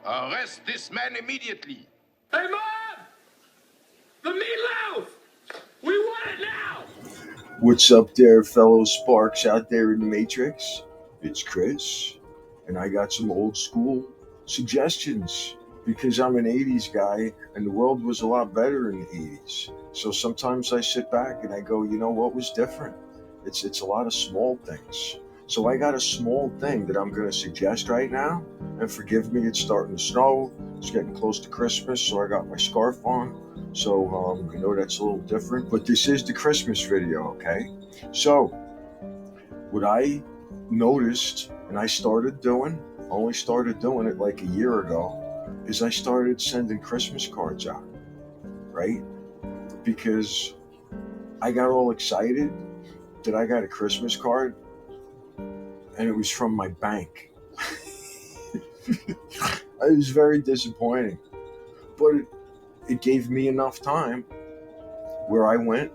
Arrest this man immediately. Hey, Mom! The meatloaf! We want it now! What's up there, fellow Sparks out there in the Matrix? It's Chris, and I got some old school suggestions because I'm an 80s guy and the world was a lot better in the 80s. So sometimes I sit back and I go, you know what was different? It's a lot of small things. So I got a small thing that I'm going to suggest right now. And forgive me, it's starting to snow. It's getting close to Christmas, so I got my scarf on. So I know that's a little different, but this is the Christmas video, okay? So what I noticed and I only started doing it like a year ago, is I started sending Christmas cards out, right? Because I got all excited that I got a Christmas card and it was from my bank. It was very disappointing, but it gave me enough time where I went,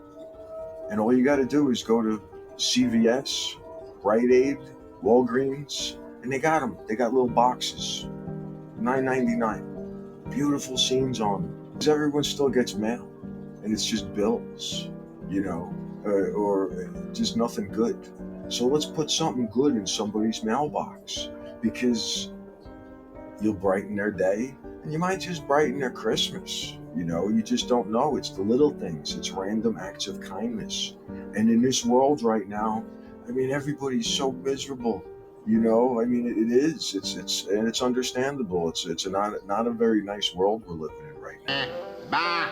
and all you got to do is go to CVS, Rite Aid, Walgreens, and they got them. They got little boxes, $9.99. Beautiful scenes on them. Because everyone still gets mail, and it's just bills, or just nothing good. So let's put something good in somebody's mailbox, because you'll brighten their day, and you might just brighten their Christmas. You just don't know. It's the little things. It's random acts of kindness. And in this world right now, everybody's so miserable. It is. It's understandable. It's not a very nice world we're living in right now. Bah!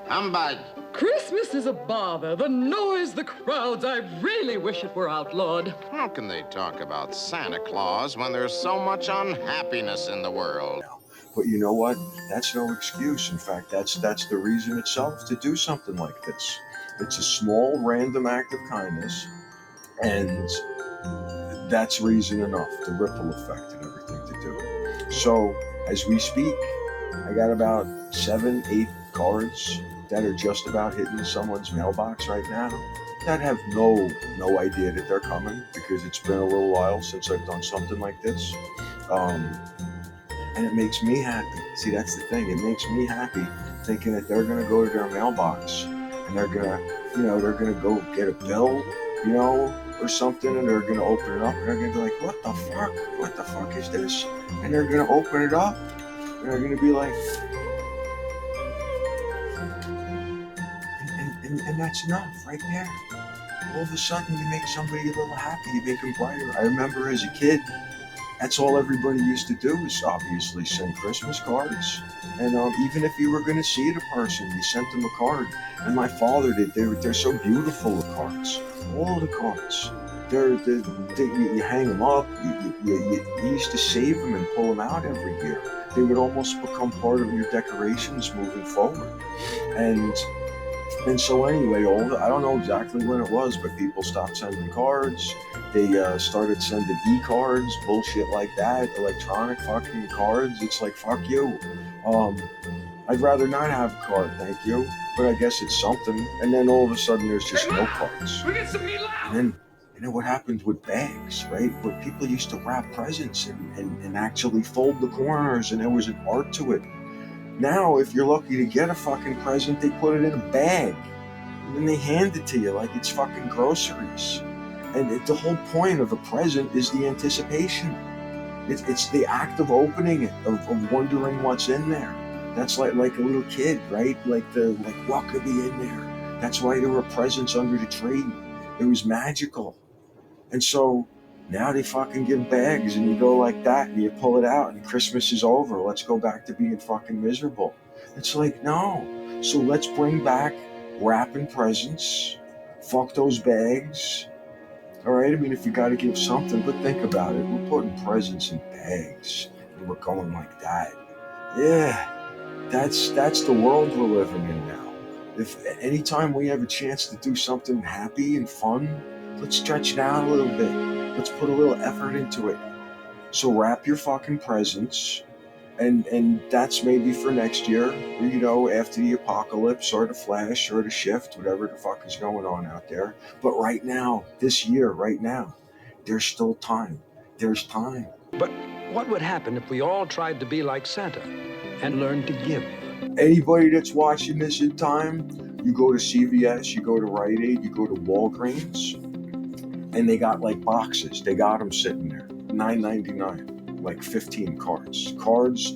Humbug! Christmas is a bother. The noise, the crowds. I really wish it were outlawed. How can they talk about Santa Claus when there's so much unhappiness in the world? But you know what? That's no excuse. In fact, that's the reason itself to do something like this. It's a small, random act of kindness, and that's reason enough, the ripple effect and everything to do it. So, as we speak, I got about 7, 8 cards that are just about hitting someone's mailbox right now that have no idea that they're coming, because it's been a little while since I've done something like this. And it makes me happy. See, that's the thing. It makes me happy thinking that they're going to go to their mailbox and they're going to go get a bill, or something, and they're going to open it up and they're going to be like, what the fuck? What the fuck is this? And they're going to open it up and they're going to be like, and that's enough right there. All of a sudden you make somebody a little happy. You make them brighter. I remember as a kid, that's all everybody used to do, is obviously send Christmas cards. And even if you were going to see the person, you sent them a card. And my father did. They're so beautiful, the cards. All the cards. You hang them up. You used to save them and pull them out every year. They would almost become part of your decorations moving forward. And so anyway, I don't know exactly when it was, but people stopped sending cards. They started sending e-cards, bullshit like that, electronic fucking cards. It's like, fuck you. I'd rather not have a card, thank you. But I guess it's something. And then all of a sudden there's just no cards. We get some meatloaf! And then what happened with bags, right? Where people used to wrap presents and actually fold the corners, and there was an art to it. Now, if you're lucky to get a fucking present, they put it in a bag. And then they hand it to you like it's fucking groceries. And the whole point of a present is the anticipation. It's the act of opening it, of wondering what's in there. That's like a little kid, right? Like what could be in there? That's why there were presents under the tree. It was magical. And so now they fucking give bags, and you go like that and you pull it out and Christmas is over. Let's go back to being fucking miserable. It's like, no. So let's bring back wrapping presents. Fuck those bags. All right, if you got to give something, but think about it. We're putting presents in bags, and we're going like that. Yeah, that's the world we're living in now. If anytime we have a chance to do something happy and fun, let's stretch it out a little bit. Let's put a little effort into it. So wrap your fucking presents, and that's maybe for next year, or, after the apocalypse or the flash or the shift, whatever the fuck is going on out there. But right now, this year, right now, there's still time. There's time. But What would happen if we all tried to be like Santa and learned to give? Anybody that's watching this in time, you go to CVS, you go to Rite Aid, you go to Walgreens, and they got like boxes. They got them sitting there, $9.99, like 15 cards,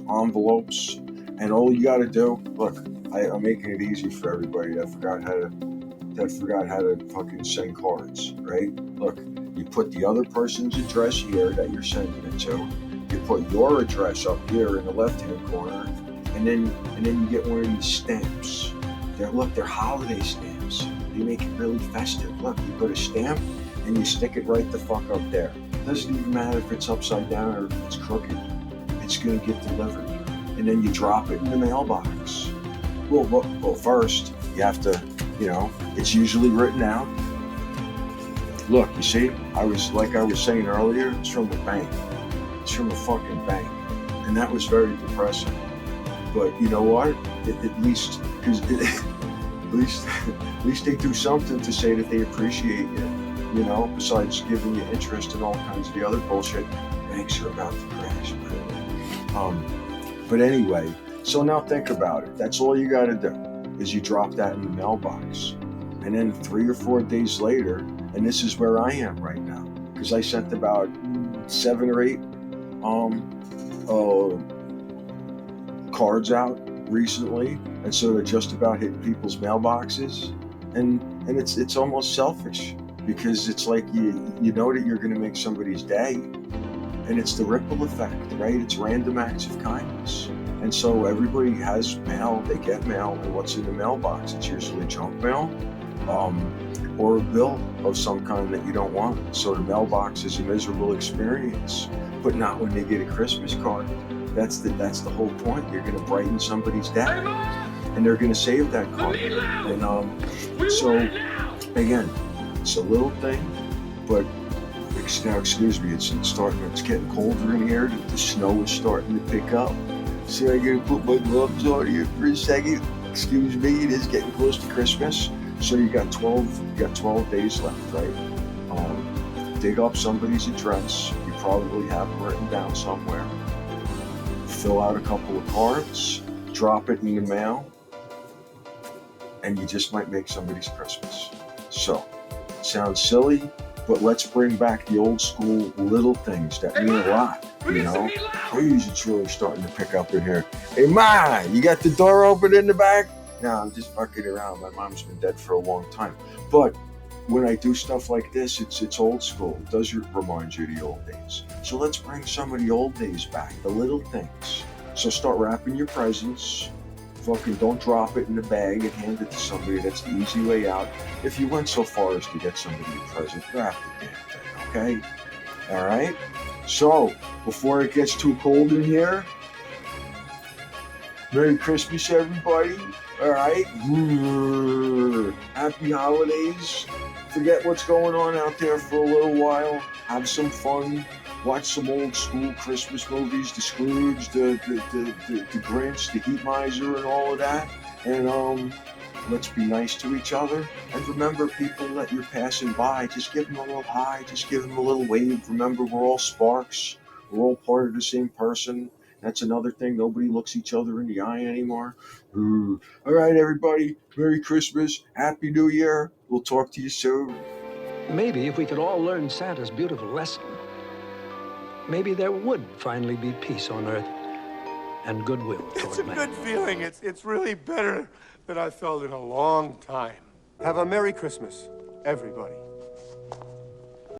envelopes, and all you got to do. Look, I'm making it easy for everybody that forgot how to fucking send cards, right? Look, you put the other person's address here that you're sending it to. You put your address up here in the left-hand corner, and then you get one of these stamps. They're holiday stamps. They make it really festive. Look, you put a stamp and you stick it right the fuck up there. It doesn't even matter if it's upside down or if it's crooked. It's gonna get delivered. And then you drop it in the mailbox. Well, first, you have to, it's usually written out. Look, you see, I was saying earlier, it's from the bank. It's from a fucking bank. And that was very depressing. But you know what? At least they do something to say that they appreciate you. Besides giving you interest and all kinds of the other bullshit. Banks are about to crash, but anyway, so now think about it. That's all you got to do is you drop that in the mailbox, and then 3 or 4 days later, and this is where I am right now, because I sent about 7 or 8 cards out recently, and so they're just about hitting people's mailboxes, and it's almost selfish, because it's like you know that you're going to make somebody's day, and it's the ripple effect, right? It's random acts of kindness. And so everybody has mail, they get mail, and what's in the mailbox? It's usually junk mail, or a bill of some kind that you don't want. So the mailbox is a miserable experience, but not when they get a Christmas card. That's the whole point. You're going to brighten somebody's day, and they're going to save that card. And so again, it's a little thing, but now excuse me, it's getting colder in here. The snow is starting to pick up. So I gotta put my gloves on here for a second. Excuse me, it is getting close to Christmas. So you got 12 days left, right? Dig up somebody's address. You probably have it written down somewhere. Fill out a couple of cards, drop it in the mail, and you just might make somebody's Christmas. So, it sounds silly, but let's bring back the old school little things that mean a lot, Please, it's really starting to pick up in here. Hey, Ma, you got the door open in the back? No, I'm just fucking around. My mom's been dead for a long time. But when I do stuff like this, it's old school. It does remind you of the old days. So let's bring some of the old days back, the little things. So start wrapping your presents. Fucking don't drop it in the bag and hand it to somebody. That's the easy way out. If you went so far as to get somebody a present, wrap the damn thing, okay? All right? So, before it gets too cold in here, Merry Christmas, everybody. All right? Happy holidays. Forget what's going on out there for a little while. Have some fun. Watch some old school Christmas movies, the Scrooge, the Grinch, the Heat Miser, and all of that. And let's be nice to each other. And remember, people that you're passing by, just give them a little hi, just give them a little wave. Remember, we're all sparks. We're all part of the same person. That's another thing. Nobody looks each other in the eye anymore. All right, everybody. Merry Christmas. Happy New Year. We'll talk to you soon. Maybe if we could all learn Santa's beautiful lesson, maybe there would finally be peace on Earth and goodwill toward man. It's a good feeling. It's really better than I felt in a long time. Have a Merry Christmas, everybody.